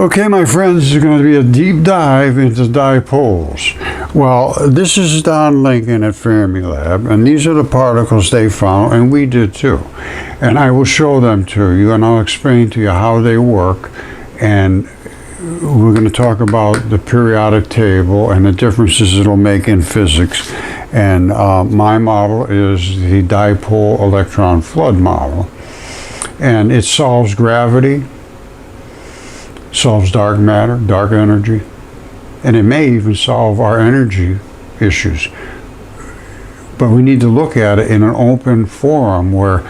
Okay, my friends, this is going to be a deep dive into dipoles. Well, this is Don Lincoln at Fermilab, and these are the particles they found, and we did too. And I will show them to you, and I'll explain to you how they work, and we're going to talk about the periodic table and the differences it'll make in physics. And my model is the dipole electron flood model, and it solves gravity, solves dark matter, dark energy, and it may even solve our energy issues. But we need to look at it in an open forum where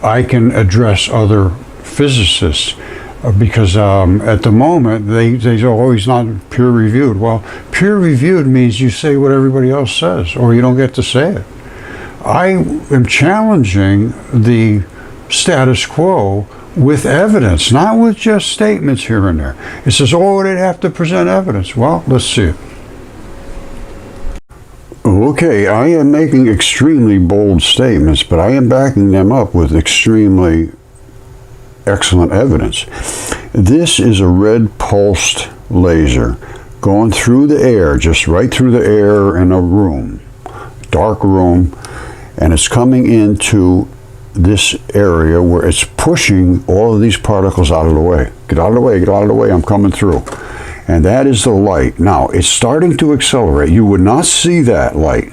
I can address other physicists, because at the moment they say, oh, he's not peer reviewed. Well, peer reviewed means you say what everybody else says, or you don't get to say it. I am challenging the status quo with evidence, not with just statements here and there. It says, oh, they'd have to present evidence. Well, let's see it. Okay, I am making extremely bold statements, but I am backing them up with extremely excellent evidence. This is a red pulsed laser going through the air, just right through the air in a room, dark room, and it's coming into this area where it's pushing all of these particles out of the way. Get out of the way, get out of the way, I'm coming through. And that is the light. Now, it's starting to accelerate. You would not see that light.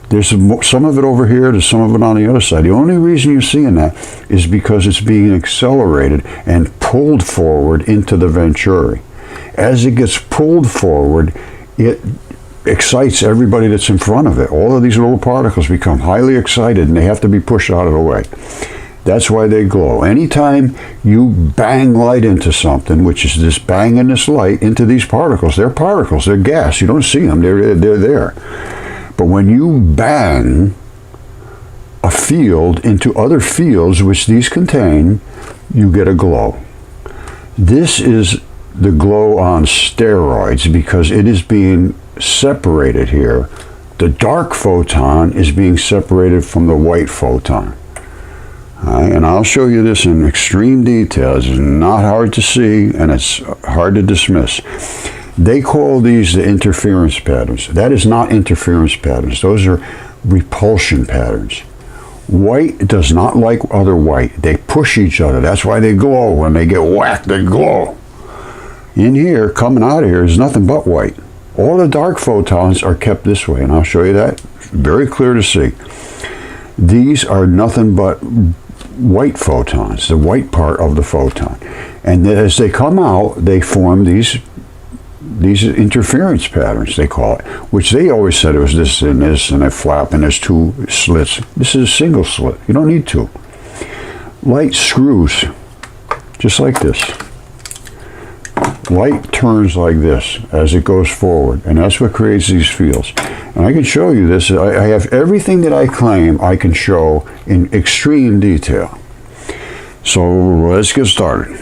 There's some of it over here, there's some of it on the other side. The only reason you're seeing that is because it's being accelerated and pulled forward into the Venturi. As it gets pulled forward, it excites everybody that's in front of it. All of these little particles become highly excited and they have to be pushed out of the way. That's why they glow. Anytime you bang light into something, which is this banging this light into these particles, they're gas. You don't see them, they're there. But when you bang a field into other fields, which these contain, you get a glow. This is the glow on steroids because it is being separated here. The dark photon is being separated from the white photon. And I'll show you this in extreme detail. It's not hard to see and it's hard to dismiss. They call these the interference patterns. That is not interference patterns. Those are repulsion patterns. White does not like other white. They push each other. That's why they glow. When they get whacked, they glow. In here, coming out of here, is nothing but white. All the dark photons are kept this way, and I'll show you that. Very clear to see. These are nothing but white photons, the white part of the photon. And as they come out, they form these interference patterns, they call it, which they always said it was this and a flap, and there's two slits. This is a single slit. You don't need two. Light screws, just like this. Light turns like this as it goes forward, and that's what creates these fields. And I can show you this. I have everything that I claim I can show in extreme detail. So let's get started.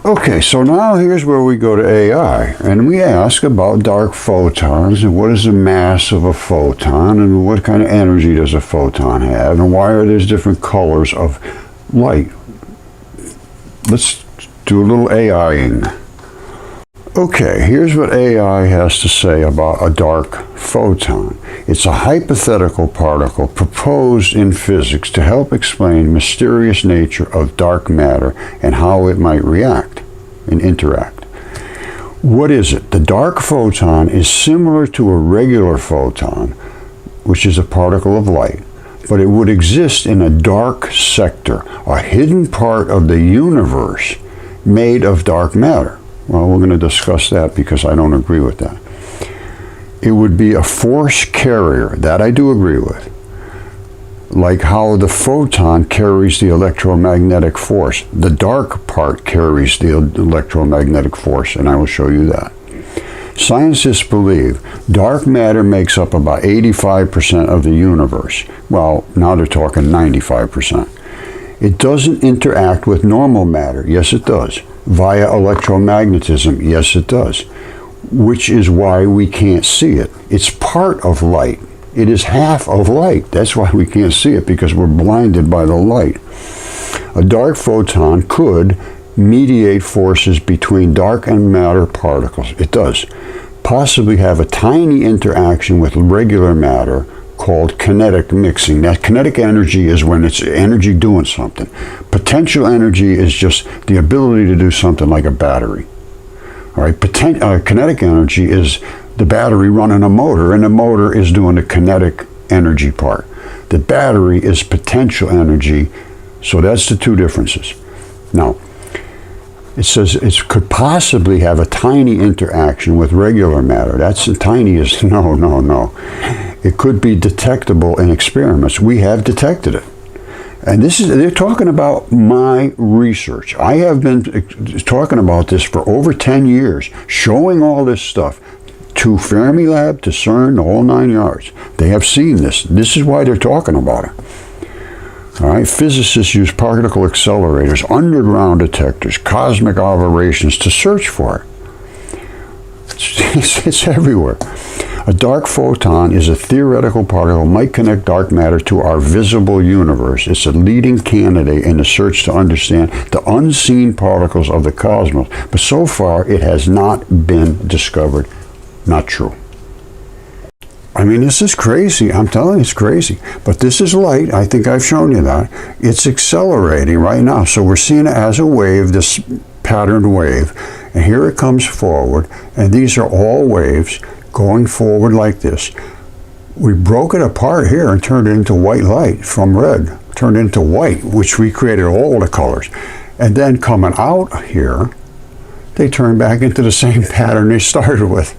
Okay, so now here's where we go to AI, and we ask about dark photons, and what is the mass of a photon, and what kind of energy does a photon have, and why are there different colors of light. Let's do a little AIing. Okay, here's what AI has to say about a dark photon. It's a hypothetical particle proposed in physics to help explain the mysterious nature of dark matter and how it might react and interact. What is it? The dark photon is similar to a regular photon, which is a particle of light, but it would exist in a dark sector, a hidden part of the universe made of dark matter. Well, we're going to discuss that because I don't agree with that. It would be a force carrier, that I do agree with. Like how the photon carries the electromagnetic force. The dark part carries the electromagnetic force, and I will show you that. Scientists believe dark matter makes up about 85% of the universe. Well, now they're talking 95%. It doesn't interact with normal matter. Yes, it does. Via electromagnetism. Yes, it does. Which is why we can't see it. It's part of light. It is half of light. That's why we can't see it, because we're blinded by the light. A dark photon could mediate forces between dark and matter particles. It does. Possibly have a tiny interaction with regular matter called kinetic mixing. Now, kinetic energy is when it's energy doing something. Potential energy is just the ability to do something like a battery. All right, kinetic energy is the battery running a motor, and the motor is doing the kinetic energy part. The battery is potential energy, so that's the two differences. Now, it says it could possibly have a tiny interaction with regular matter. That's tiny as no. It could be detectable in experiments. We have detected it. And they're talking about my research. I have been talking about this for over 10 years, showing all this stuff to Fermilab, to CERN, the whole 9 yards. They have seen this. This is why they're talking about it. All right, physicists use particle accelerators, underground detectors, cosmic aberrations to search for it. It's everywhere. A dark photon is a theoretical particle might connect dark matter to our visible universe. It's a leading candidate in the search to understand the unseen particles of the cosmos, but so far it has not been discovered. Not true. I mean, this is crazy. I'm telling you, it's crazy. But this is light. I think I've shown you that. It's accelerating right now. So we're seeing it as a wave, this patterned wave. And here it comes forward. And these are all waves going forward like this. We broke it apart here and turned it into white light from red. Turned it into white, which we created all the colors. And then coming out here, they turn back into the same pattern they started with.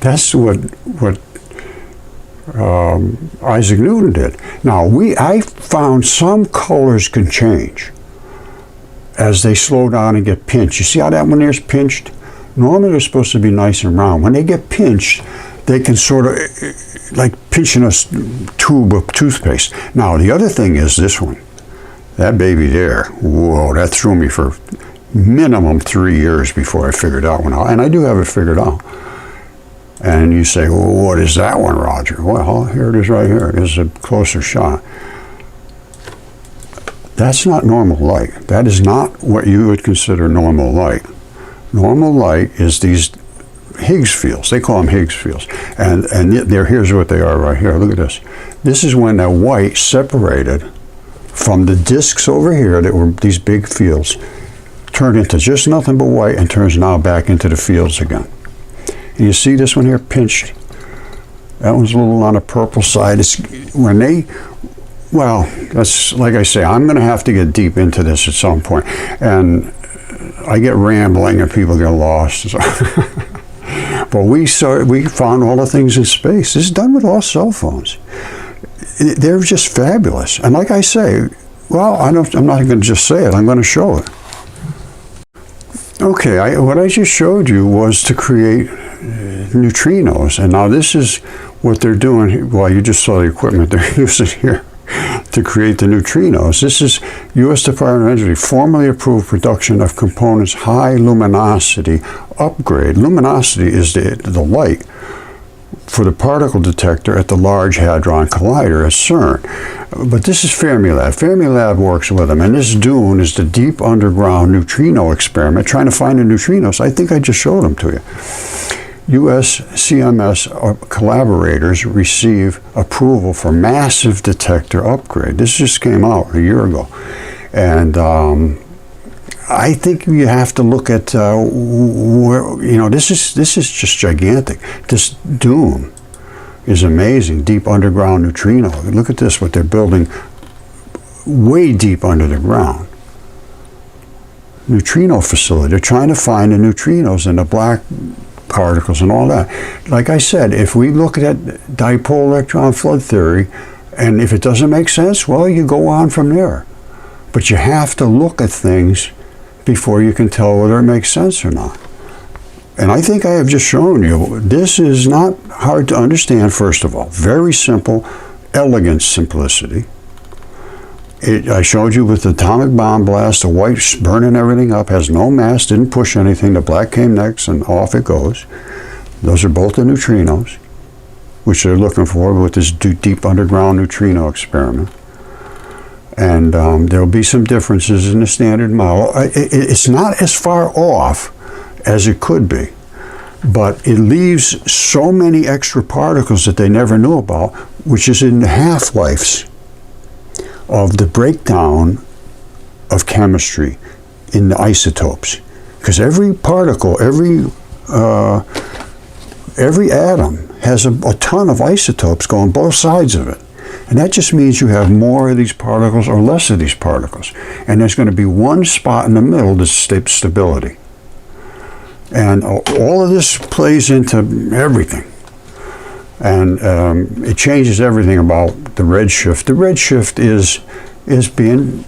That's what Isaac Newton did. Now, I found some colors can change as they slow down and get pinched. You see how that one there's pinched? Normally they're supposed to be nice and round. When they get pinched, they can sort of, like pinching a tube of toothpaste. Now, the other thing is this one. That baby there, whoa, that threw me for minimum 3 years before I figured that one out. And I do have it figured out. And you say, well, what is that one, Roger? Well, here it is right here. This is a closer shot. That's not normal light. That is not what you would consider normal light. Normal light is these Higgs fields. They call them Higgs fields. And here's what they are right here. Look at this. This is when that white separated from the disks over here that were these big fields, turned into just nothing but white and turns now back into the fields again. And you see this one here pinched? That one's a little on the purple side. It's when they, well, that's like I say, I'm going to have to get deep into this at some point. And I get rambling and people get lost. So. But we found all the things in space. This is done with all cell phones. They're just fabulous. And like I say, well, I'm not going to just say it. I'm going to show it. Okay, what I just showed you was to create neutrinos, and now this is what they're doing. Well, you just saw the equipment they're using here to create the neutrinos. This is U.S. Department of Energy formally approved production of components high luminosity upgrade. Luminosity is the light for the particle detector at the Large Hadron Collider at CERN. But this is Fermilab. Fermilab works with them, and this DUNE is the deep underground neutrino experiment, trying to find the neutrinos. I think I just showed them to you. U.S. CMS collaborators receive approval for massive detector upgrade. This just came out a year ago. And I think you have to look at this is just gigantic. This DUNE is amazing. Deep underground neutrino. Look at this, what they're building way deep under the ground. Neutrino facility. They're trying to find the neutrinos and the black particles and all that. Like I said, if we look at dipole electron flood theory, and if it doesn't make sense, well, you go on from there. But you have to look at things before you can tell whether it makes sense or not. And I think I have just shown you, this is not hard to understand, first of all. Very simple, elegant simplicity. I showed you with the atomic bomb blast, the white burning everything up, has no mass, didn't push anything, the black came next, and off it goes. Those are both the neutrinos, which they're looking for with this deep underground neutrino experiment. And there'll be some differences in the standard model. It's not as far off as it could be, but it leaves so many extra particles that they never knew about, which is in the half-lives of the breakdown of chemistry in the isotopes. Because every particle, every atom has a ton of isotopes going both sides of it. And that just means you have more of these particles or less of these particles. And there's going to be one spot in the middle that's stability. And all of this plays into everything. And it changes everything about the redshift. The redshift is being,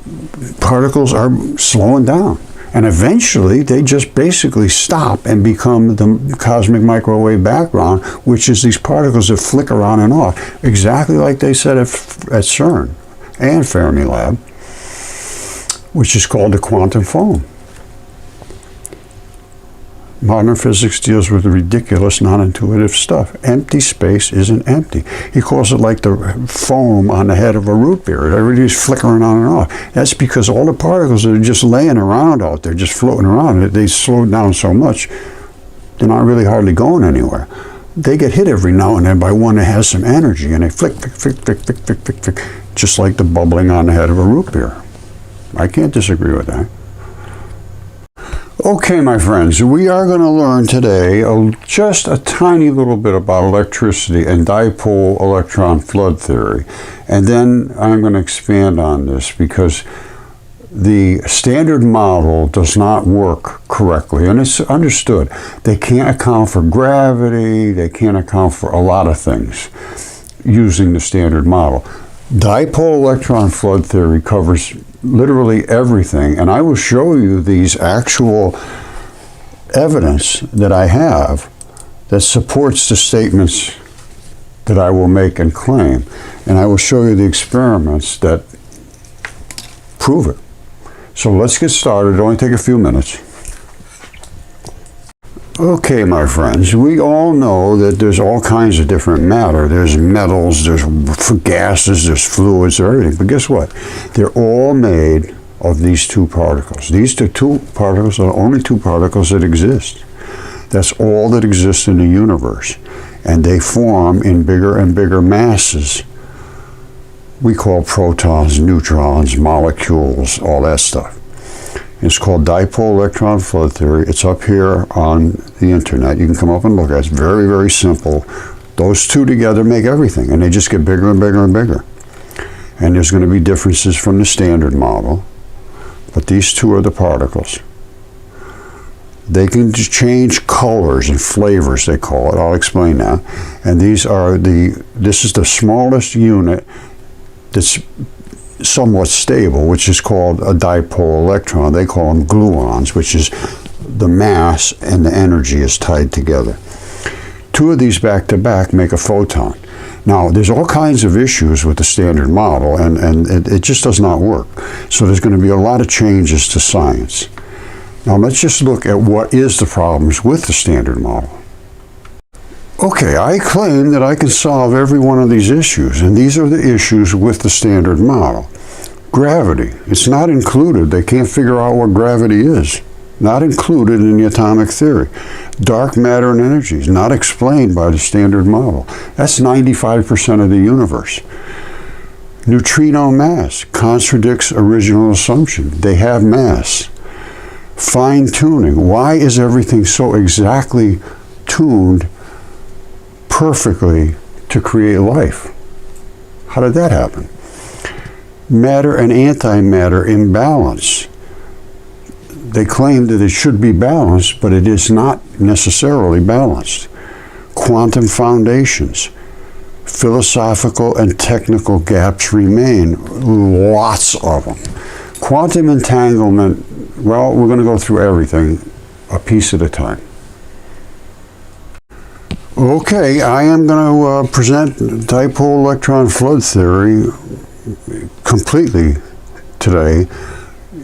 particles are slowing down. And eventually they just basically stop and become the cosmic microwave background, which is these particles that flicker on and off, exactly like they said at CERN and Fermilab, which is called the quantum foam. Modern physics deals with ridiculous, non-intuitive stuff. Empty space isn't empty. He calls it like the foam on the head of a root beer. Everything's flickering on and off. That's because all the particles that are just laying around out there, just floating around, they slow down so much, they're not really hardly going anywhere. They get hit every now and then by one that has some energy, and they flick, flick, flick, flick, flick, flick, flick, flick, just like the bubbling on the head of a root beer. I can't disagree with that. Okay, my friends, we are going to learn today just a tiny little bit about electricity and dipole electron flood theory. And then I'm going to expand on this because the standard model does not work correctly. And it's understood. They can't account for gravity. They can't account for a lot of things using the standard model. Dipole electron flood theory covers literally everything, and I will show you these actual evidence that I have that supports the statements that I will make and claim, and I will show you the experiments that prove it. So let's get started. It'll only take a few minutes. Okay, my friends, we all know that there's all kinds of different matter. There's metals, there's gases, there's fluids, everything. But guess what? They're all made of these two particles. These two particles are the only two particles that exist. That's all that exists in the universe. And they form in bigger and bigger masses. We call protons, neutrons, molecules, all that stuff. It's called dipole electron flood theory. It's up here on the internet. You can come up and look at it. It's very, very simple. Those two together make everything, and they just get bigger and bigger and bigger. And there's going to be differences from the standard model, but these two are the particles. They can change colors and flavors, they call it. I'll explain that. And this is the smallest unit that's somewhat stable, which is called a dipole electron. They call them gluons, which is the mass and the energy is tied together. Two of these back to back make a photon. Now, there's all kinds of issues with the standard model, and it just does not work. So there's going to be a lot of changes to science. Now, let's just look at what is the problems with the standard model. Okay, I claim that I can solve every one of these issues, and these are the issues with the standard model. Gravity, it's not included. They can't figure out what gravity is. Not included in the atomic theory. Dark matter and energy is not explained by the standard model. That's 95% of the universe. Neutrino mass contradicts original assumption. They have mass. Fine tuning. Why is everything so exactly tuned perfectly to create life? How did that happen? Matter and antimatter imbalance. They claim that it should be balanced, but it is not necessarily balanced. Quantum foundations. Philosophical and technical gaps remain. Lots of them. Quantum entanglement, well, we're going to go through everything a piece at a time. Okay, I am going to present dipole electron flood theory completely today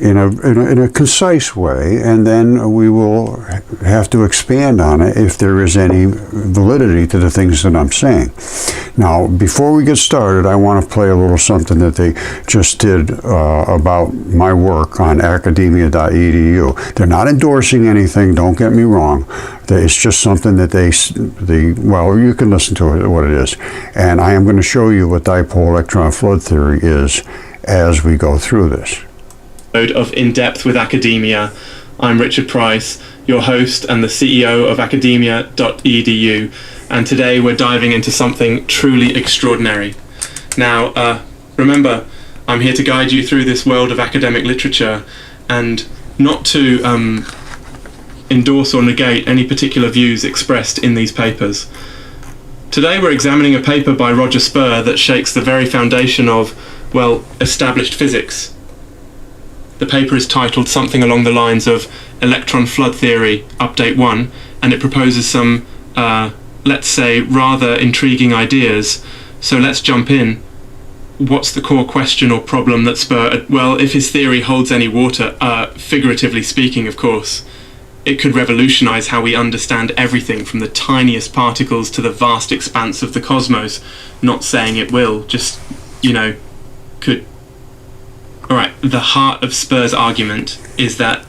in a concise way, and then we will have to expand on it if there is any validity to the things that I'm saying. Now, before we get started, I want to play a little something that they just did about my work on academia.edu. They're not endorsing anything, don't get me wrong. It's just something that well, you can listen to it, what it is. And I am going to show you what dipole electron flood theory is as we go through this. Of In Depth with Academia. I'm Richard Price, your host and the CEO of academia.edu, and today we're diving into something truly extraordinary. Now, remember, I'm here to guide you through this world of academic literature and not to endorse or negate any particular views expressed in these papers. Today we're examining a paper by Roger Spurr that shakes the very foundation of, well, established physics. The paper is titled something along the lines of Electron Flood Theory, Update 1, and it proposes some, let's say, rather intriguing ideas. So let's jump in. What's the core question or problem that Spurr, well, if his theory holds any water, figuratively speaking, of course, it could revolutionize how we understand everything from the tiniest particles to the vast expanse of the cosmos. Not saying it will, just, could. Alright, the heart of Spurr's argument is that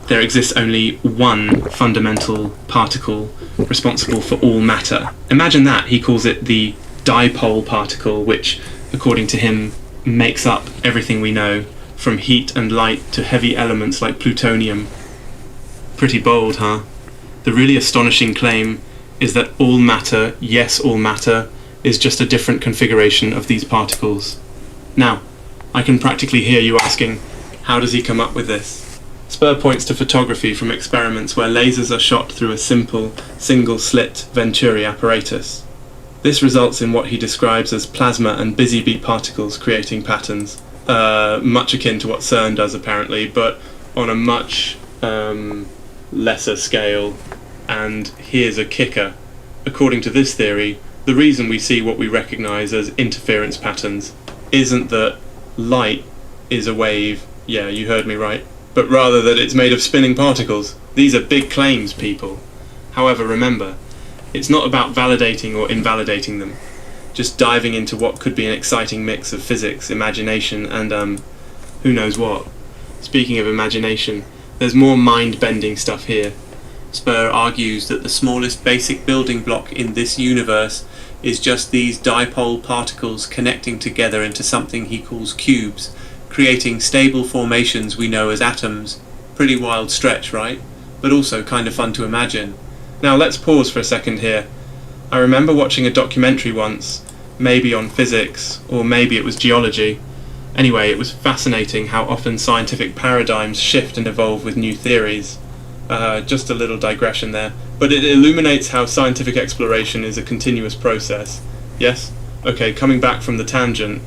there exists only one fundamental particle responsible for all matter. Imagine that. He calls it the dipole particle, which, according to him, makes up everything we know, from heat and light to heavy elements like plutonium. Pretty bold, huh? The really astonishing claim is that all matter, yes, all matter, is just a different configuration of these particles. Now, I can practically hear you asking, how does he come up with this? Spurr points to photography from experiments where lasers are shot through a simple, single-slit Venturi apparatus. This results in what he describes as plasma and busy beat particles creating patterns, much akin to what CERN does apparently, but on a much lesser scale. And here's a kicker. According to this theory, the reason we see what we recognize as interference patterns isn't that light is a wave, yeah, you heard me right, but rather that it's made of spinning particles. These are big claims, people. However, remember, it's not about validating or invalidating them, just diving into what could be an exciting mix of physics, imagination, and who knows what. Speaking of imagination, there's more mind-bending stuff here. Spurr argues that the smallest basic building block in this universe is just these dipole particles connecting together into something he calls cubes, creating stable formations we know as atoms. Pretty wild stretch, right? But also kind of fun to imagine. Now let's pause for a second here. I remember watching a documentary once, maybe on physics, or maybe it was geology. Anyway, it was fascinating how often scientific paradigms shift and evolve with new theories. Just a little digression there. But it illuminates how scientific exploration is a continuous process. Yes? Okay, coming back from the tangent.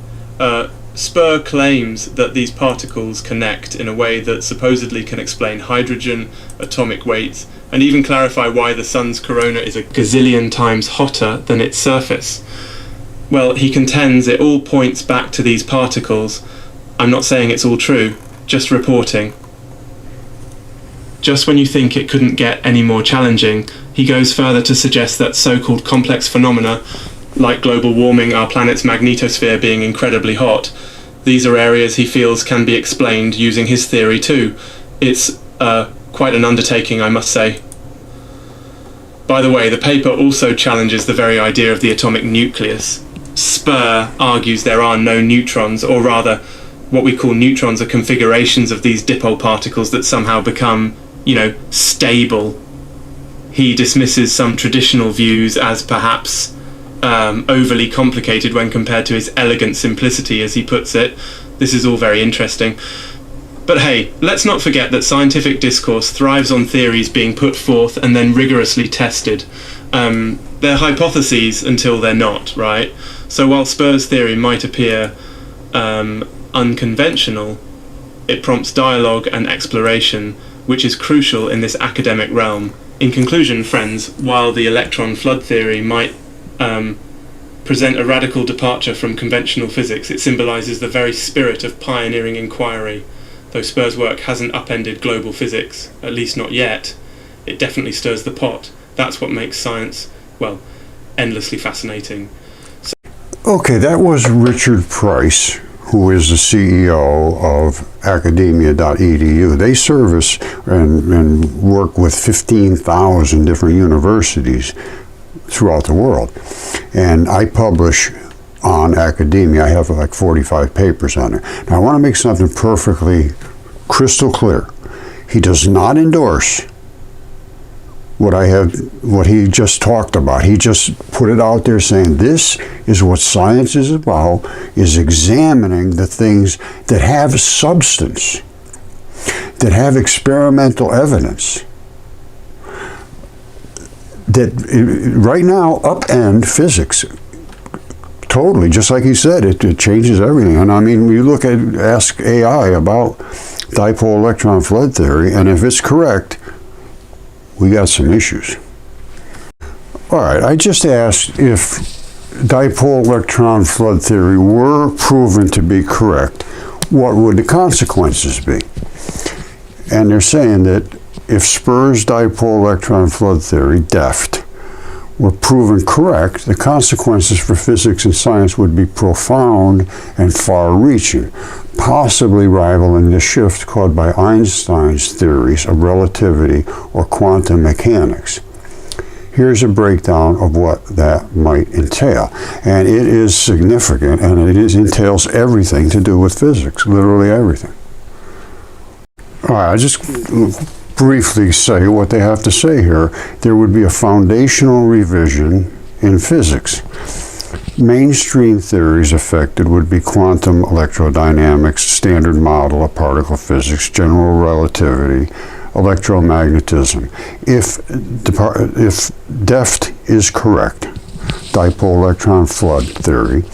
Spurr claims that these particles connect in a way that supposedly can explain hydrogen, atomic weights, and even clarify why the sun's corona is a gazillion times hotter than its surface. Well, he contends it all points back to these particles. I'm not saying it's all true, just reporting. Just when you think it couldn't get any more challenging, he goes further to suggest that so-called complex phenomena, like global warming, our planet's magnetosphere being incredibly hot, these are areas he feels can be explained using his theory too. It's quite an undertaking, I must say. By the way, the paper also challenges the very idea of the atomic nucleus. Spurr argues there are no neutrons, or rather, what we call neutrons are configurations of these dipole particles that somehow become, stable. He dismisses some traditional views as perhaps overly complicated when compared to his elegant simplicity, as he puts it. This is all very interesting. But hey, let's not forget that scientific discourse thrives on theories being put forth and then rigorously tested. They're hypotheses until they're not, right? So while Spurr's theory might appear unconventional, it prompts dialogue and exploration, which is crucial in this academic realm. In conclusion, friends, while the electron flood theory might present a radical departure from conventional physics, it symbolizes the very spirit of pioneering inquiry. Though Spur's work hasn't upended global physics, at least not yet, it definitely stirs the pot. That's what makes science, well, endlessly fascinating. Okay, that was Richard Price, who is the CEO of academia.edu. They service and work with 15,000 different universities throughout the world. And I publish on academia. I have like 45 papers on it. Now I want to make something perfectly crystal clear. He does not endorse what he just talked about. He just put it out there saying this is what science is about, is examining the things that have substance, that have experimental evidence, that right now upend physics totally. Just like he said, it changes everything. And I mean, you look at, ask AI about dipole electron flood theory, and if it's correct, we got some issues. All right, I just asked if dipole electron flood theory were proven to be correct, what would the consequences be? And they're saying that if Spur's dipole electron flood theory, DEFT, were proven correct, the consequences for physics and science would be profound and far-reaching, possibly rivaling the shift caused by Einstein's theories of relativity or quantum mechanics. Here's a breakdown of what that might entail. And it is significant, and it entails everything to do with physics, literally everything. All right, I just briefly say what they have to say here. There would be a foundational revision in physics. Mainstream theories affected would be quantum electrodynamics, standard model of particle physics, general relativity, electromagnetism. If DEFT is correct, dipole electron flood theory,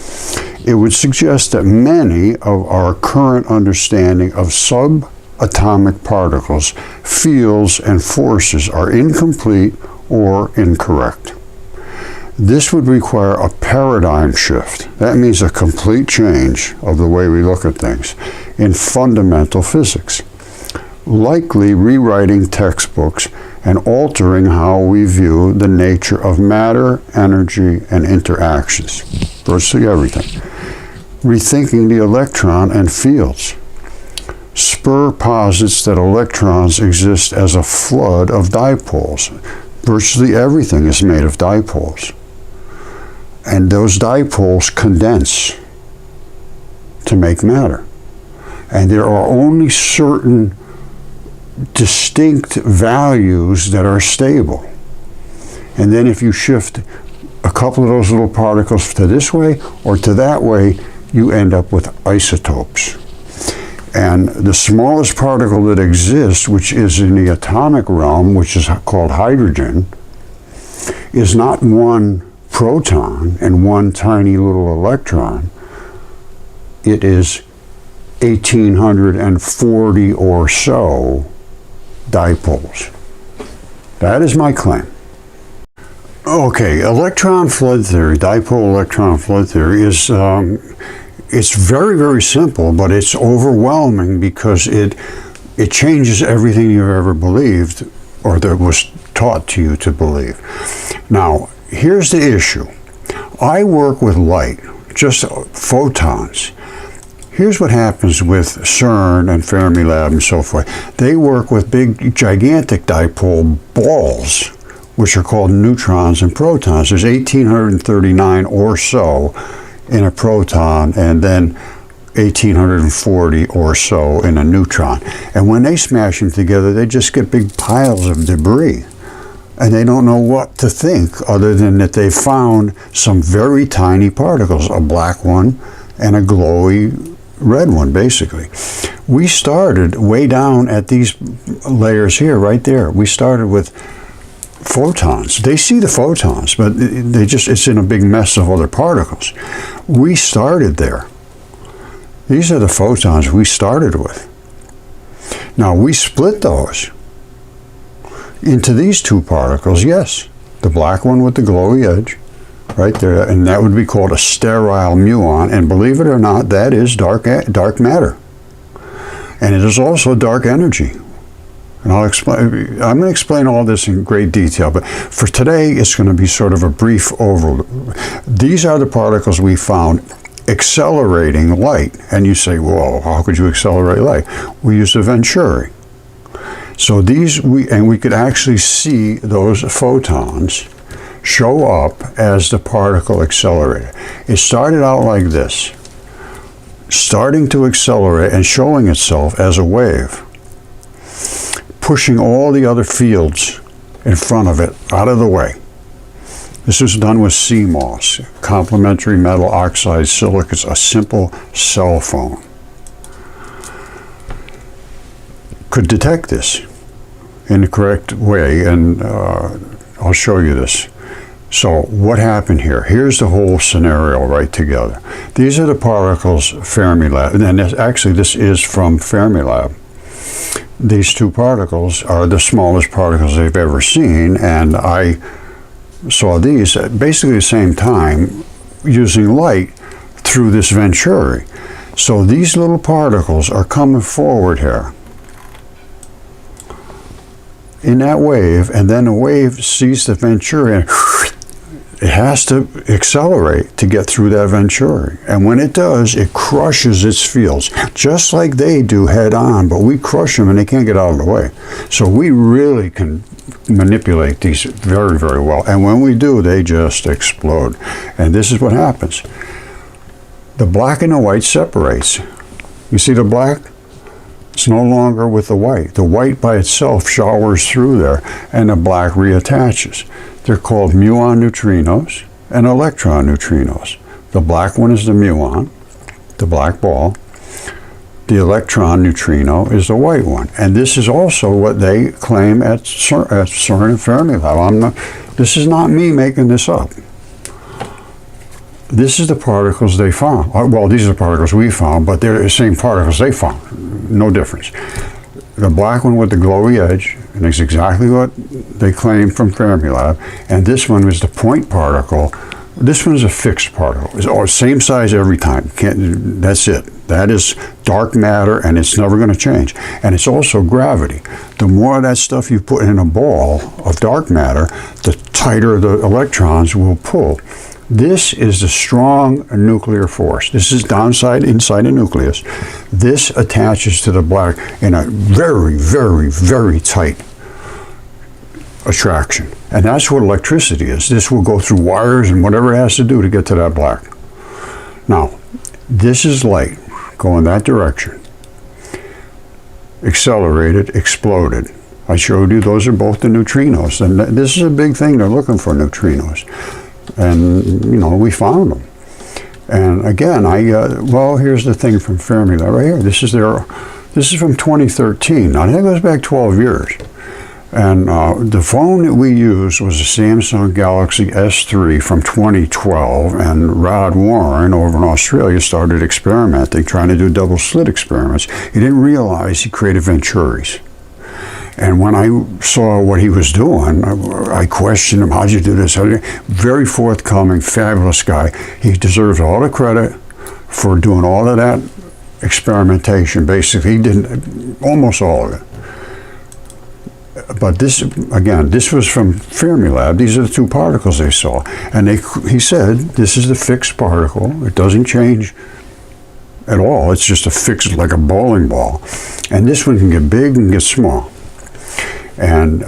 it would suggest that many of our current understanding of subatomic particles, fields, and forces are incomplete or incorrect. This would require a paradigm shift. That means a complete change of the way we look at things in fundamental physics, likely rewriting textbooks and altering how we view the nature of matter, energy, and interactions. Virtually everything. Rethinking the electron and fields. Spur posits that electrons exist as a flood of dipoles. Virtually everything is made of dipoles. And those dipoles condense to make matter. And there are only certain distinct values that are stable. And then if you shift a couple of those little particles to this way or to that way, you end up with isotopes. And the smallest particle that exists, which is in the atomic realm, which is called hydrogen, is not one proton and one tiny little electron. It is 1,840 or so dipoles. That is my claim. Okay, electron flood theory, dipole electron flood theory is it's very, very simple, but it's overwhelming because it changes everything you've ever believed or that was taught to you to believe. Now, here's the issue. I work with light, just photons. Here's what happens with CERN and Fermilab and so forth. They work with big, gigantic dipole balls, which are called neutrons and protons. There's 1,839 or so in a proton, and then 1,840 or so in a neutron. And when they smash them together, they just get big piles of debris. And they don't know what to think other than that they found some very tiny particles, a black one and a glowy red one, basically. We started way down at these layers here, right there. We started with photons. They see the photons, but it's in a big mess of other particles. We started there. These are the photons we started with. Now, we split those into these two particles, yes. The black one with the glowy edge, right there, and that would be called a sterile muon, and believe it or not, that is dark matter. And it is also dark energy. And I'm going to explain all this in great detail, but for today, it's going to be sort of a brief overview. These are the particles we found accelerating light. And you say, well, how could you accelerate light? We use the Venturi. So we could actually see those photons show up as the particle accelerated. It started out like this, starting to accelerate and showing itself as a wave, pushing all the other fields in front of it out of the way. This was done with CMOS, complementary metal oxide silicates, a simple cell phone. Could detect this in the correct way, and I'll show you this. So what happened here? Here's the whole scenario right together. These are the particles Fermilab, and actually this is from Fermilab. These two particles are the smallest particles they've ever seen, and I saw these at basically the same time using light through this Venturi. So these little particles are coming forward here in that wave, and then the wave sees the Venturi and it has to accelerate to get through that Venturi. And when it does, it crushes its fields, just like they do head on, but we crush them and they can't get out of the way. So we really can manipulate these very, very well. And when we do, they just explode. And this is what happens. The black and the white separates. You see the black? It's no longer with the white. The white by itself showers through there, and the black reattaches. They're called muon neutrinos and electron neutrinos. The black one is the muon, the black ball. The electron neutrino is the white one. And this is also what they claim at CERN and Fermilab. This is not me making this up. This is the particles they found. Well, these are the particles we found, but they're the same particles they found. No difference. The black one with the glowy edge, and it's exactly what they claim from Fermilab. And this one was the point particle. This one is a fixed particle. It's all same size every time. That's it. That is dark matter, and it's never going to change. And it's also gravity. The more of that stuff you put in a ball of dark matter, the tighter the electrons will pull. This is the strong nuclear force. This is inside the nucleus. This attaches to the black in a very, very, very tight attraction. And that's what electricity is. This will go through wires and whatever it has to do to get to that black. Now, this is light going that direction. Accelerated, exploded. I showed you those are both the neutrinos. And this is a big thing. They're looking for neutrinos. And, you know, we found them. And again, well, here's the thing from Fermilab right here. This is from 2013. Now, that goes back 12 years. And the phone that we used was a Samsung Galaxy S3 from 2012. And Rod Warren over in Australia started experimenting, trying to do double slit experiments. He didn't realize he created Venturis. And when I saw what he was doing, I questioned him, how'd you do this? Very forthcoming, fabulous guy. He deserves all the credit for doing all of that experimentation. Basically, he did almost all of it. But this, again, this was from Fermilab. These are the two particles they saw. And he said, this is the fixed particle. It doesn't change at all. It's just a fixed, like a bowling ball. And this one can get big and get small. And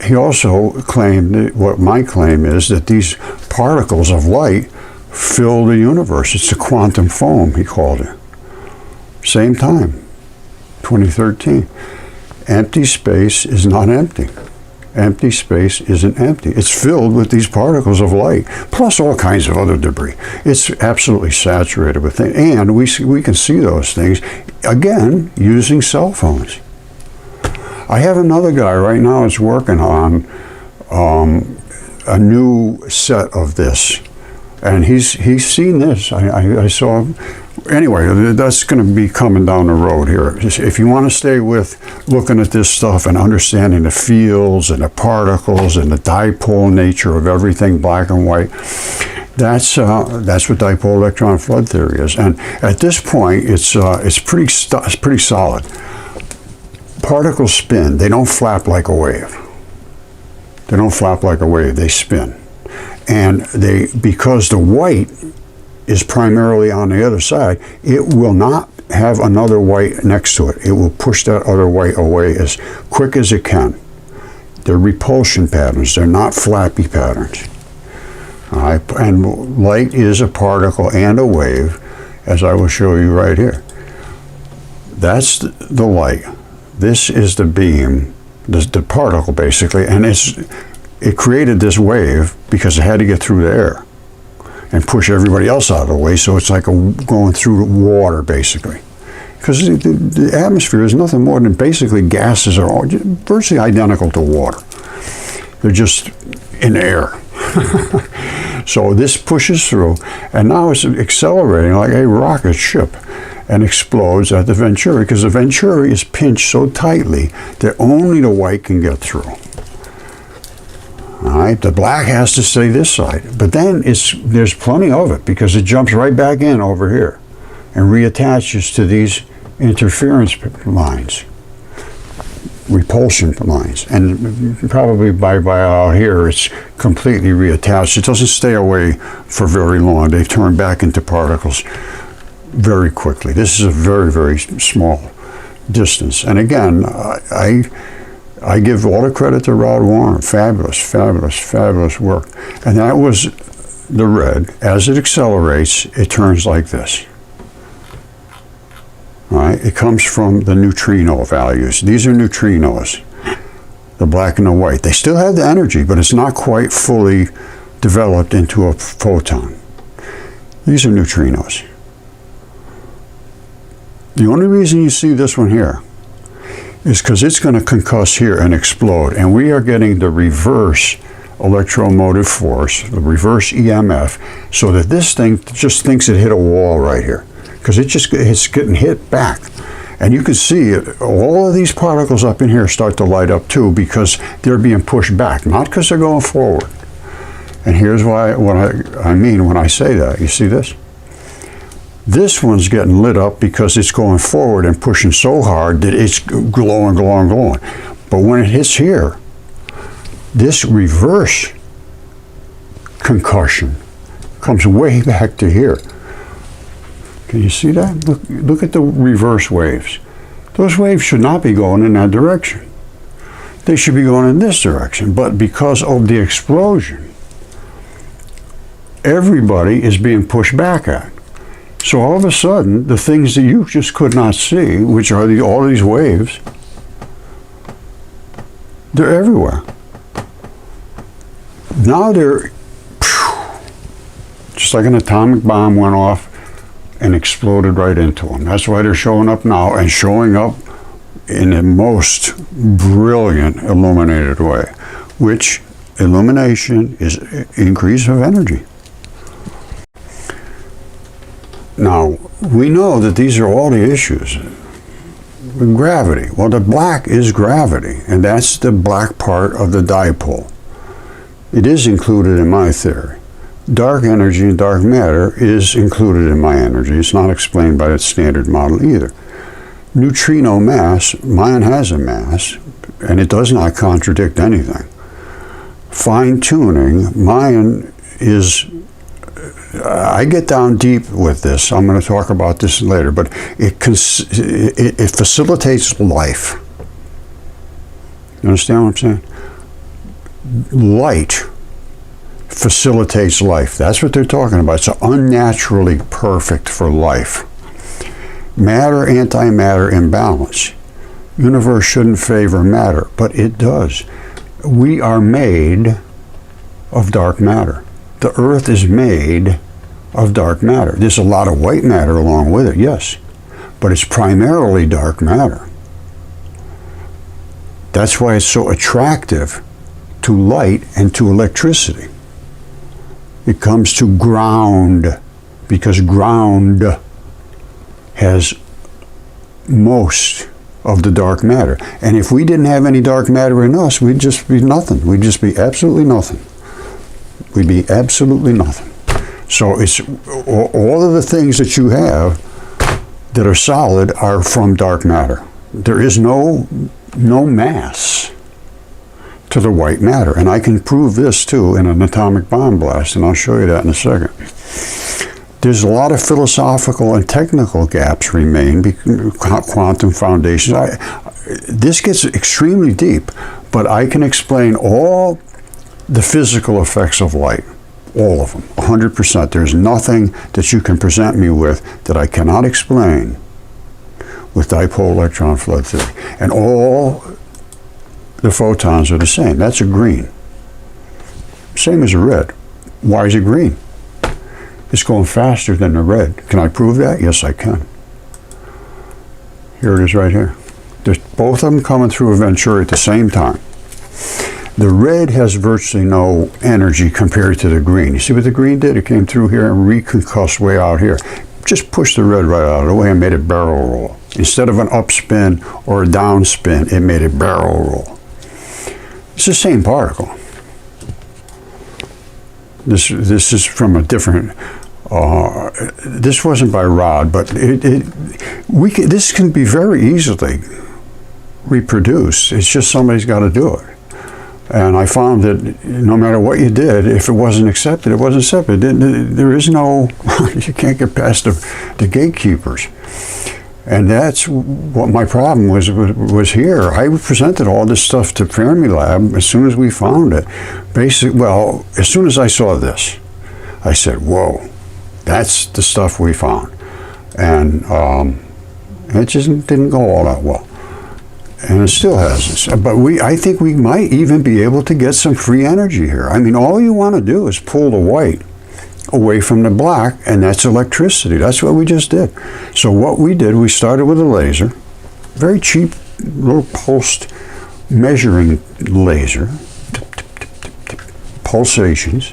he also claimed, what my claim is, that these particles of light fill the universe. It's a quantum foam, he called it. Same time, 2013. Empty space is not empty. Empty space isn't empty. It's filled with these particles of light, plus all kinds of other debris. It's absolutely saturated with things. And we can see those things, again, using cell phones. I have another guy right now that's working on a new set of this, and he's seen this. I saw him. Anyway, that's going to be coming down the road here. If you want to stay with looking at this stuff and understanding the fields and the particles and the dipole nature of everything black and white, That's what dipole electron flood theory is, and at this point, it's pretty solid. Particles spin; they don't flap like a wave. They don't flap like a wave; they spin, and because the white is primarily on the other side, it will not have another white next to it. It will push that other white away as quick as it can. They're repulsion patterns. They're not flappy patterns. All right? And light is a particle and a wave, as I will show you right here. That's the light. This is the beam, the particle basically, and it created this wave because it had to get through the air and push everybody else out of the way, so it's like going through water, basically. Because the atmosphere is nothing more than basically gases are all virtually identical to water. They're just in air. So this pushes through, and now it's accelerating like a rocket ship and explodes at the Venturi, because the Venturi is pinched so tightly that only the white can get through. All right, the black has to stay this side, but then there's plenty of it because it jumps right back in over here and reattaches to these interference lines, repulsion lines, and probably by out here it's completely reattached. It doesn't stay away for very long. They turn back into particles very quickly. This is a very, very small distance, and again, I give all the credit to Rod Warren. Fabulous work. And that was the red. As it accelerates, it turns like this. All right? It comes from the neutrino values. These are neutrinos, the black and the white. They still have the energy, but it's not quite fully developed into a photon. These are neutrinos. The only reason you see this one here is because it's going to concuss here and explode, and we are getting the reverse electromotive force, the reverse EMF, so that this thing just thinks it hit a wall right here, because it's getting hit back. And you can see all of these particles up in here start to light up too, because they're being pushed back, not because they're going forward. And here's what I mean when I say that. You see this? This one's getting lit up because it's going forward and pushing so hard that it's glowing. But when it hits here, this reverse concussion comes way back to here. Can you see that? Look at the reverse waves. Those waves should not be going in that direction. They should be going in this direction. But because of the explosion, everybody is being pushed back at. So all of a sudden, the things that you just could not see, which are all these waves, they're everywhere. Now they're just like an atomic bomb went off and exploded right into them. That's why they're showing up now, and showing up in the most brilliant illuminated way, which illumination is increase of energy. Now, we know that these are all the issues. Gravity. Well, the black is gravity, and that's the black part of the dipole. It is included in my theory. Dark energy and dark matter is included in my energy. It's not explained by the standard model either. Neutrino mass, mine has a mass, and it does not contradict anything. Fine-tuning, mine is... I get down deep with this. I'm going to talk about this later, but it facilitates life. You understand what I'm saying? Light facilitates life. That's what they're talking about. It's unnaturally perfect for life. Matter, antimatter imbalance. Universe shouldn't favor matter, but it does. We are made of dark matter. The Earth is made of dark matter. There's a lot of white matter along with it, yes, but it's primarily dark matter. That's why it's so attractive to light and to electricity. It comes to ground, because ground has most of the dark matter. And if we didn't have any dark matter in us, we'd just be nothing. We'd just be absolutely nothing. We'd be absolutely nothing. So it's all of the things that you have that are solid are from dark matter. There is no mass to the white matter. And I can prove this too in an atomic bomb blast, and I'll show you that in a second. There's a lot of philosophical and technical gaps remain, quantum foundations. This gets extremely deep, but I can explain all the physical effects of light, all of them, 100%. There's nothing that you can present me with that I cannot explain with dipole electron flood theory. And all the photons are the same. That's a green. Same as a red. Why is it green? It's going faster than the red. Can I prove that? Yes, I can. Here it is right here. There's both of them coming through a Venturi at the same time. The red has virtually no energy compared to the green. You see what the green did? It came through here and reconcussed way out here. Just pushed the red right out of the way and made it barrel roll. Instead of an upspin or a downspin, it made it barrel roll. It's the same particle. This is from a different. This wasn't by Rod, but this can be very easily reproduced. It's just somebody's got to do it. And I found that no matter what you did, if it wasn't accepted, it wasn't accepted. There is no. You can't get past the gatekeepers. And that's what my problem was here. I presented all this stuff to Fermilab as soon as we found it. Well, as soon as I saw this, I said, whoa, that's the stuff we found. And it just didn't go all that well. And it still hasn't. But I think we might even be able to get some free energy here. I mean, all you want to do is pull the white away from the black, and that's electricity. That's what we just did. So what we did, we started with a laser, very cheap little pulsed measuring laser, pulsations,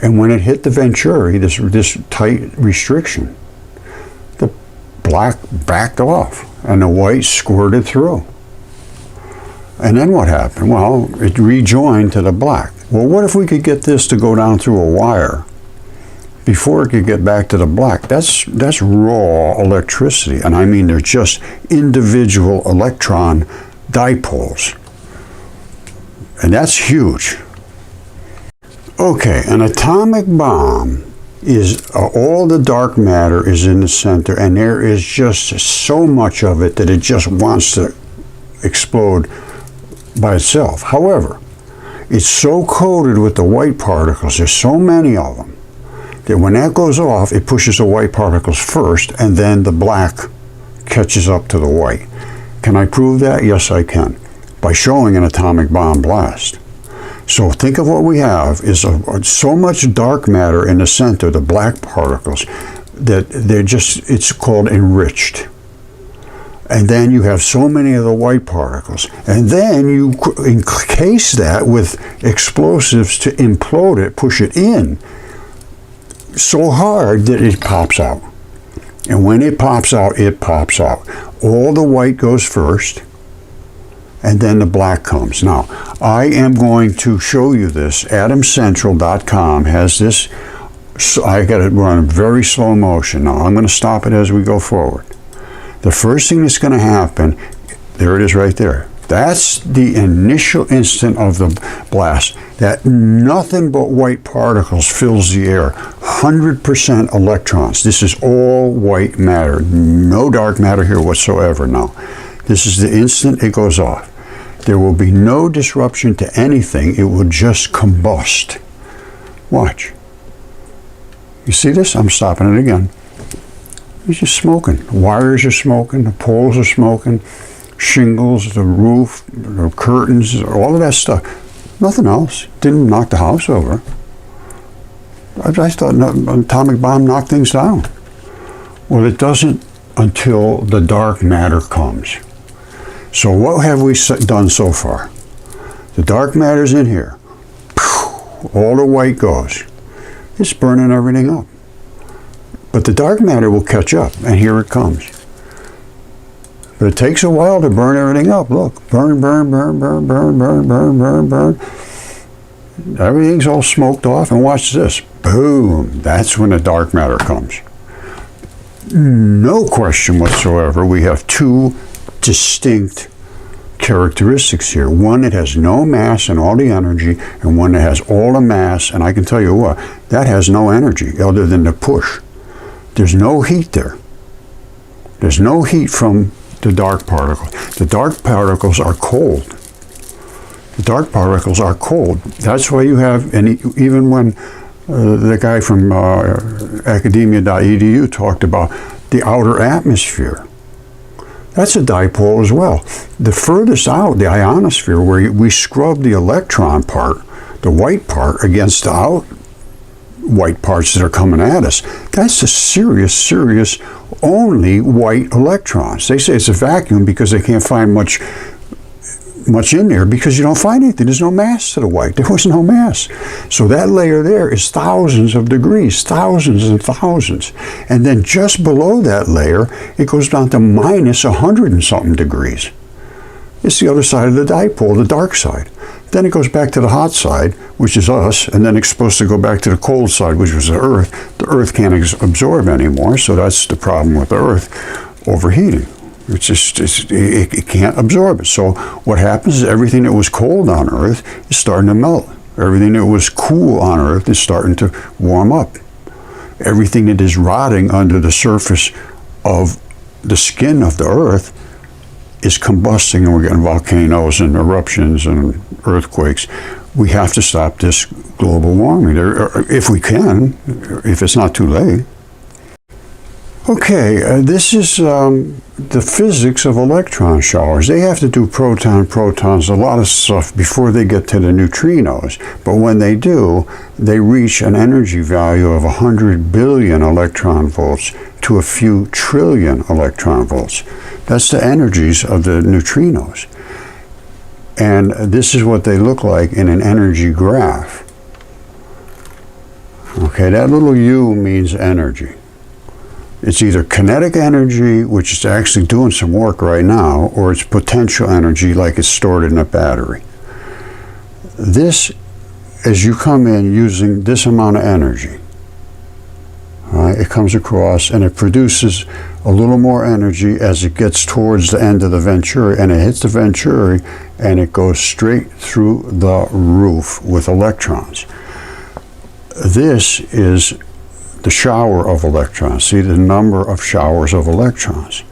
and when it hit the Venturi, this tight restriction, the black backed off and the white squirted through. And then what happened? Well, it rejoined to the black. Well, what if we could get this to go down through a wire before it could get back to the black? That's raw electricity. And I mean, they're just individual electron dipoles. And that's huge. Okay, an atomic bomb is all the dark matter is in the center, and there is just so much of it that it just wants to explode by itself. However, it's so coated with the white particles, there's so many of them, that when that goes off, it pushes the white particles first, and then the black catches up to the white. Can I prove that? Yes, I can, by showing an atomic bomb blast. So think of what we have is so much dark matter in the center, the black particles, that it's called enriched. And then you have so many of the white particles. And then you encase that with explosives to implode it, push it in so hard that it pops out. And when it pops out, it pops out. All the white goes first, and then the black comes. Now, I am going to show you this. AtomCentral.com has this. So I got it run in very slow motion. Now, I'm going to stop it as we go forward. The first thing that's going to happen, there it is right there. That's the initial instant of the blast. That nothing but white particles fills the air. 100% electrons. This is all white matter. No dark matter here whatsoever now. This is the instant it goes off. There will be no disruption to anything. It will just combust. Watch. You see this? I'm stopping it again. It's just smoking. The wires are smoking. The poles are smoking. Shingles, the roof, the curtains, all of that stuff. Nothing else. Didn't knock the house over. I thought an atomic bomb knocked things down. Well, it doesn't until the dark matter comes. So what have we done so far? The dark matter's in here. All the white goes. It's burning everything up. But the dark matter will catch up, and here it comes. But it takes a while to burn everything up. Look, burn, burn, burn, burn, burn, burn, burn, burn, burn. Everything's all smoked off, and watch this. Boom! That's when the dark matter comes. No question whatsoever, we have two distinct characteristics here. One that has no mass and all the energy, and one that has all the mass, and I can tell you what, that has no energy other than the push. There's no heat there. There's no heat from the dark particles. The dark particles are cold. The dark particles are cold. That's why you have, and even when the guy from academia.edu talked about the outer atmosphere, that's a dipole as well. The furthest out, the ionosphere, where we scrub the electron part, the white part, against the out white parts that are coming at us, that's a serious only white electrons. They say it's a vacuum because they can't find much in there, because you don't find anything. There's no mass to the white. There was no mass. So that layer there is thousands of degrees, thousands and thousands. And then just below that layer, it goes down to minus 100 and something degrees. It's the other side of the dipole, the dark side. Then it goes back to the hot side, which is us, and then it's supposed to go back to the cold side, which was the Earth. The Earth can't absorb anymore, so that's the problem with the Earth, overheating. It's just, it can't absorb it. So what happens is everything that was cold on Earth is starting to melt. Everything that was cool on Earth is starting to warm up. Everything that is rotting under the surface of the skin of the Earth is combusting, and we're getting volcanoes and eruptions and earthquakes. We have to stop this global warming, if we can, if it's not too late. Okay, this is the physics of electron showers. They have to do protons, a lot of stuff before they get to the neutrinos. But when they do, they reach an energy value of 100 billion electron volts to a few trillion electron volts. That's the energies of the neutrinos. And this is what they look like in an energy graph. Okay, that little U means energy. It's either kinetic energy, which is actually doing some work right now, or it's potential energy, like it's stored in a battery. This, as you come in using this amount of energy, right, it comes across and it produces a little more energy as it gets towards the end of the venturi, and it hits the venturi and it goes straight through the roof with electrons. This is the shower of electrons. See the number of showers of electrons.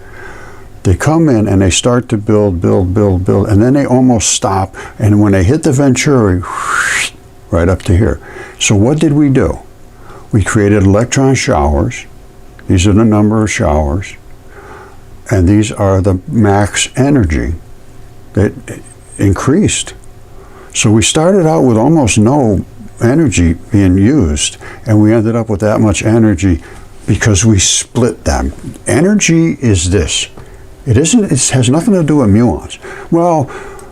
They come in and they start to build, and then they almost stop, and when they hit the venturi, right up to here. So what did we do? We created electron showers. These are the number of showers, and these are the max energy that increased. So we started out with almost no energy being used, and we ended up with that much energy because we split them. Energy is this. It has nothing to do with muons. Well,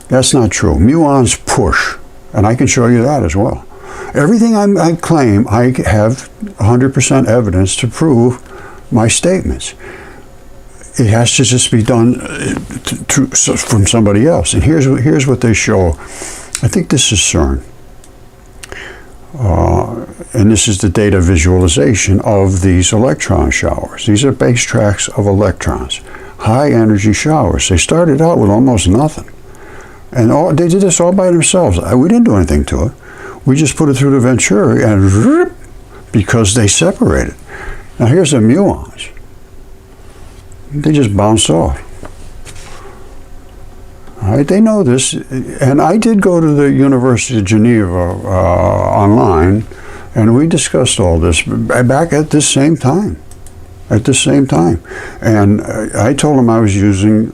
that's not true. Muons push, and I can show you that as well. Everything I claim, I have 100% evidence to prove my statements. It has to just be done from somebody else. And here's what they show. I think this is CERN. And this is the data visualization of these electron showers. These are base tracks of electrons, high energy showers. They started out with almost nothing. And they did this all by themselves. We didn't do anything to it. We just put it through the venturi and because they separated. Now here's the muons. They just bounce off. All right, they know this, and I did go to the University of Geneva online, and we discussed all this back at this same time. And I told them I was using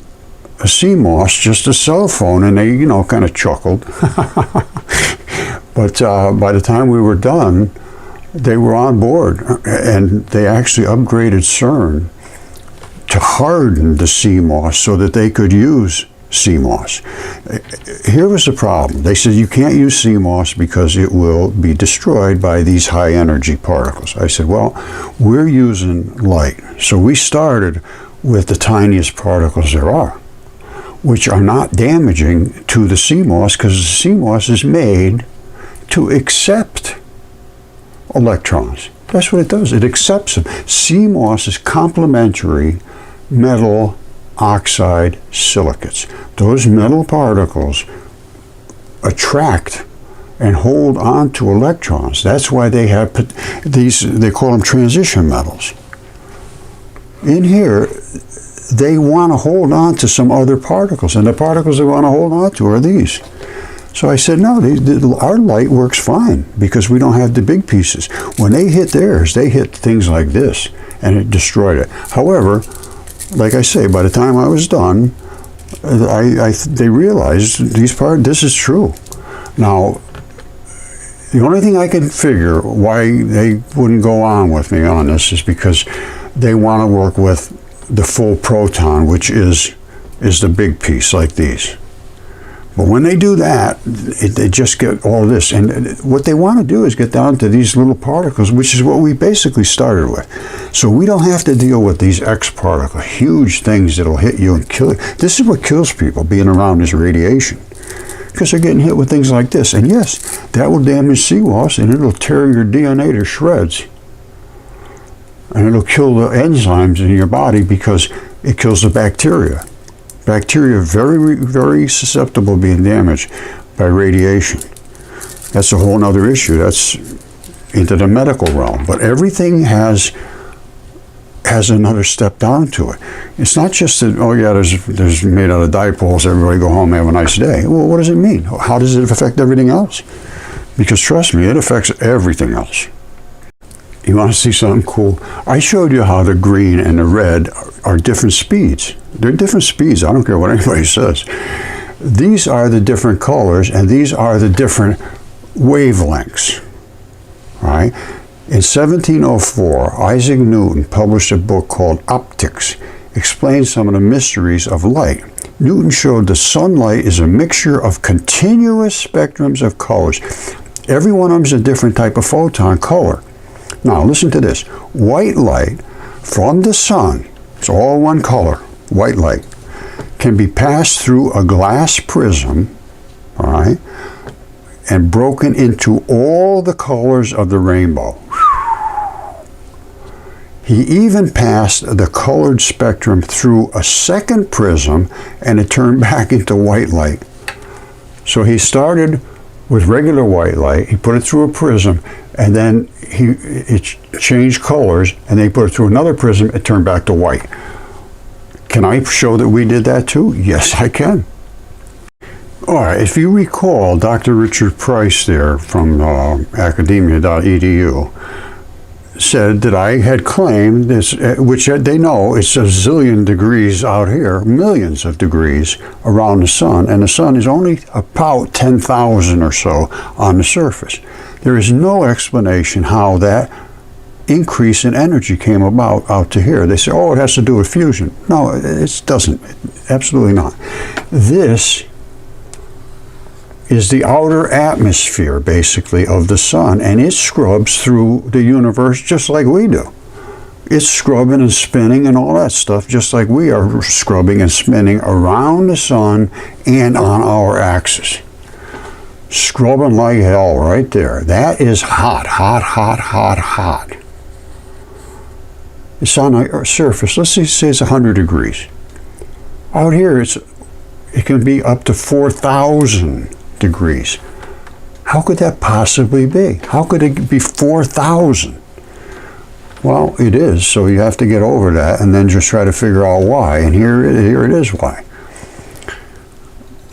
a CMOS, just a cell phone, and they, kind of chuckled. But by the time we were done, they were on board, and they actually upgraded CERN to harden the CMOS so that they could use CMOS. Here was the problem. They said you can't use CMOS because it will be destroyed by these high energy particles. I said, well, we're using light. So we started with the tiniest particles there are, which are not damaging to the CMOS because the CMOS is made to accept electrons. That's what it does. It accepts them. CMOS is complementary metal oxide silicates. Those metal particles attract and hold on to electrons. That's why they have these, they call them transition metals. In here, they want to hold on to some other particles, and the particles they want to hold on to are these. So I said, no, our light works fine because we don't have the big pieces. When they hit theirs, they hit things like this, and it destroyed it. However, like I say, by the time I was done, they realized this is true. Now, the only thing I can figure why they wouldn't go on with me on this is because they want to work with the full proton, which is the big piece like these. But when they do that, they just get all this. And what they want to do is get down to these little particles, which is what we basically started with. So we don't have to deal with these X particles, huge things that'll hit you and kill you. This is what kills people, being around this radiation. Because they're getting hit with things like this. And yes, that will damage CMOS, and it'll tear your DNA to shreds. And it'll kill the enzymes in your body because it kills the bacteria. Bacteria are very, very susceptible to being damaged by radiation. That's a whole other issue. That's into the medical realm. But everything has another step down to it. It's not just that, oh yeah, there's made out of dipoles, everybody go home, have a nice day. Well, what does it mean? How does it affect everything else? Because trust me, it affects everything else. You want to see something cool? I showed you how the green and the red are different speeds. They're different speeds. I don't care what anybody says. These are the different colors, and these are the different wavelengths. Right? In 1704, Isaac Newton published a book called Optics, explained some of the mysteries of light. Newton showed the sunlight is a mixture of continuous spectrums of colors. Every one of them is a different type of photon color. Now listen to this. White light from the sun, it's all one color, white light, can be passed through a glass prism, all right, and broken into all the colors of the rainbow. He even passed the colored spectrum through a second prism, and it turned back into white light. So he started with regular white light, he put it through a prism, and then it changed colors, and they put it through another prism, it turned back to white. Can I show that we did that too? Yes, I can. All right, if you recall, Dr. Richard Price there from academia.edu said that I had claimed this, which they know it's a zillion degrees out here, millions of degrees around the sun, and the sun is only about 10,000 or so on the surface. There is no explanation how that increase in energy came about out to here. They say, oh, it has to do with fusion. No, it doesn't. Absolutely not. This is the outer atmosphere, basically, of the sun, and it scrubs through the universe just like we do. It's scrubbing and spinning and all that stuff just like we are scrubbing and spinning around the sun and on our axis. Scrubbing like hell right there. That is hot, hot, hot, hot, hot. It's on our surface. Let's say it's 100 degrees. Out here, it can be up to 4,000 degrees. How could that possibly be? How could it be 4,000? Well, it is, so you have to get over that and then just try to figure out why. And here it is why.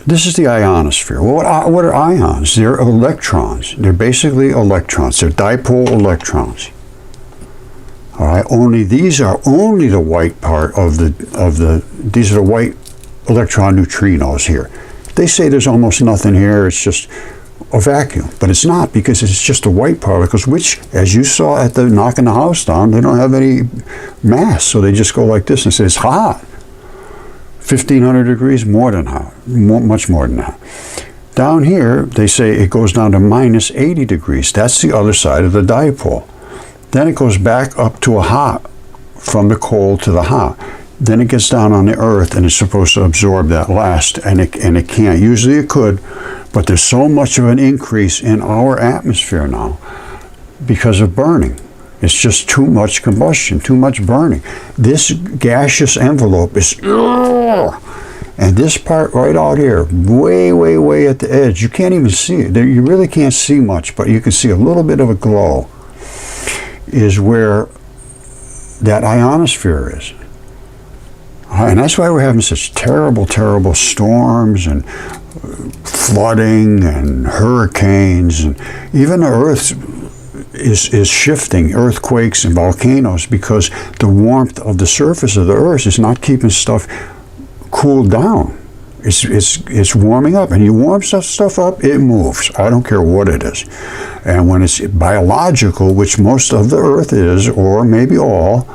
This is the ionosphere. Well, what are ions? They're electrons. They're basically electrons. They're dipole electrons. All right. Only these are only the white part of these are the white electron neutrinos here. They say there's almost nothing here. It's just a vacuum, but it's not, because it's just the white particles, which, as you saw at the knocking the house down, they don't have any mass, so they just go like this and say it's hot. 1,500 degrees, more than hot, much more than that. Down here, they say it goes down to minus 80 degrees. That's the other side of the dipole. Then it goes back up to a hot, from the cold to the hot. Then it gets down on the Earth, and it's supposed to absorb that last, and it can't. Usually it could, But there's so much of an increase in our atmosphere now because of burning. It's just too much combustion, too much burning. This gaseous envelope is, and this part right out here, way, way, way at the edge, you can't even see it. You really can't see much, but you can see a little bit of a glow, is where that ionosphere is. And that's why we're having such terrible, terrible storms and flooding and hurricanes, and even the Earth is shifting, earthquakes and volcanoes, because the warmth of the surface of the Earth is not keeping stuff cooled down. It's warming up, and you warm stuff up, it moves. I don't care what it is. And when it's biological, which most of the Earth is, or maybe all,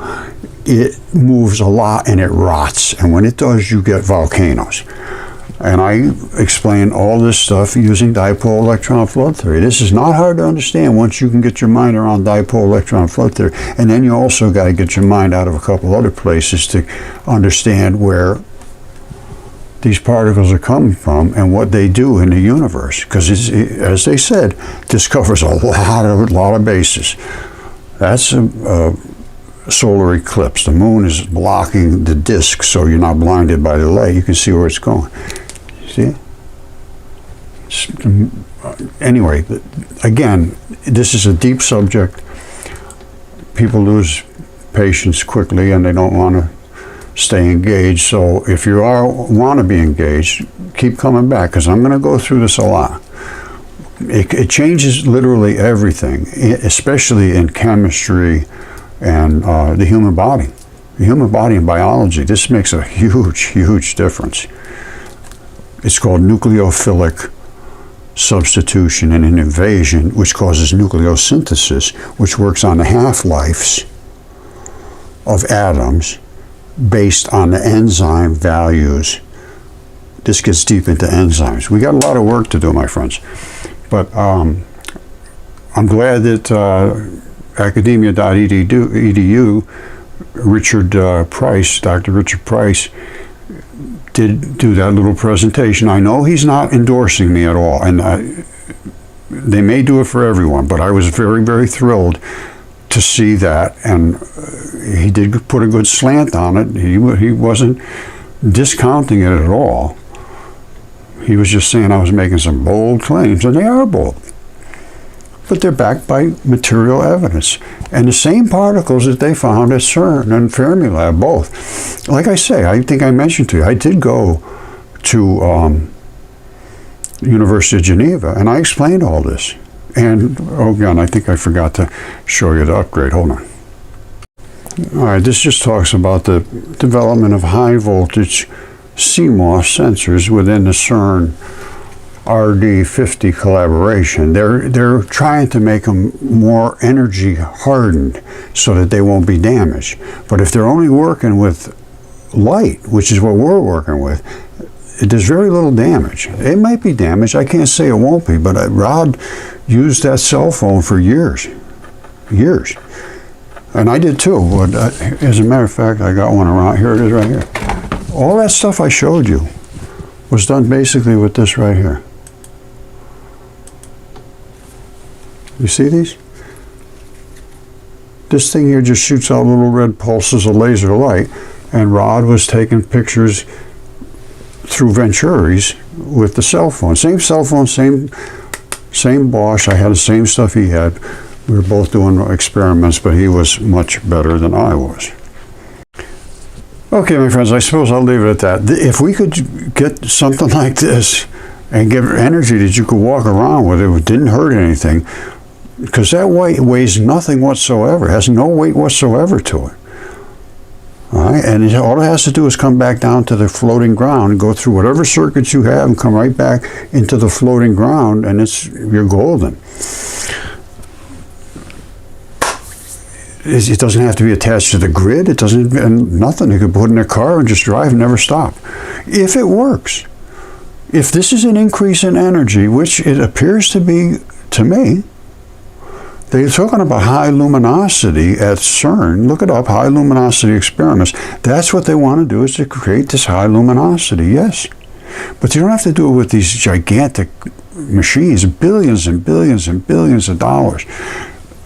it moves a lot and it rots. And when it does, you get volcanoes. And I explain all this stuff using dipole electron flood theory. This is not hard to understand once you can get your mind around dipole electron flood theory. And then you also got to get your mind out of a couple other places to understand where these particles are coming from and what they do in the universe. Because, as they said, this covers a lot of bases. That's a solar eclipse. The moon is blocking the disk, so you're not blinded by the light. You can see where it's going. See? Anyway, again, this is a deep subject. People lose patience quickly, and they don't want to stay engaged. So if you want to be engaged, keep coming back, because I'm going to go through this a lot. It changes literally everything, especially in chemistry and the human body. The human body and biology, this makes a huge, huge difference. It's called nucleophilic substitution and an invasion, which causes nucleosynthesis, which works on the half-lives of atoms based on the enzyme values. This gets deep into enzymes. We got a lot of work to do, my friends. But I'm glad that academia.edu, Dr. Richard Price, did do that little presentation. I know he's not endorsing me at all, and they may do it for everyone, but I was very, very thrilled to see that, and he did put a good slant on it. He wasn't discounting it at all. He was just saying I was making some bold claims, and they are bold. But they're backed by material evidence. And the same particles that they found at CERN and Fermilab, both. Like I say, I think I mentioned to you, I did go to University of Geneva, and I explained all this. And, oh, again, I think I forgot to show you the upgrade. Hold on. All right, this just talks about the development of high-voltage CMOS sensors within the CERN RD50 collaboration. They're trying to make them more energy hardened so that they won't be damaged. But if they're only working with light, which is what we're working with, there's very little damage. It might be damaged. I can't say it won't be, but Rod used that cell phone for years. And I did too. But as a matter of fact, I got one around. Here it is right here. All that stuff I showed you was done basically with this right here. You see these? This thing here just shoots out little red pulses of laser light, and Rod was taking pictures through Venturis with the cell phone. Same cell phone, same Bosch. I had the same stuff he had. We were both doing experiments, but he was much better than I was. Okay, my friends, I suppose I'll leave it at that. If we could get something like this and give energy that you could walk around with, it didn't hurt anything, because that weighs nothing whatsoever, has no weight whatsoever to it. All right, and all it has to do is come back down to the floating ground and go through whatever circuits you have and come right back into the floating ground, and you're golden. It doesn't have to be attached to the grid. It doesn't, nothing. You could put it in a car and just drive and never stop. If it works. If this is an increase in energy, which it appears to be to me, they're talking about high luminosity at CERN. Look it up, high luminosity experiments. That's what they want to do, is to create this high luminosity, yes. But you don't have to do it with these gigantic machines, billions and billions and billions of dollars.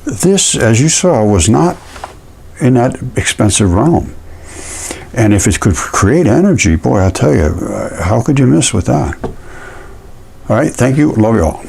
This, as you saw, was not in that expensive realm. And if it could create energy, boy, I tell you, how could you miss with that? All right, thank you. Love you all.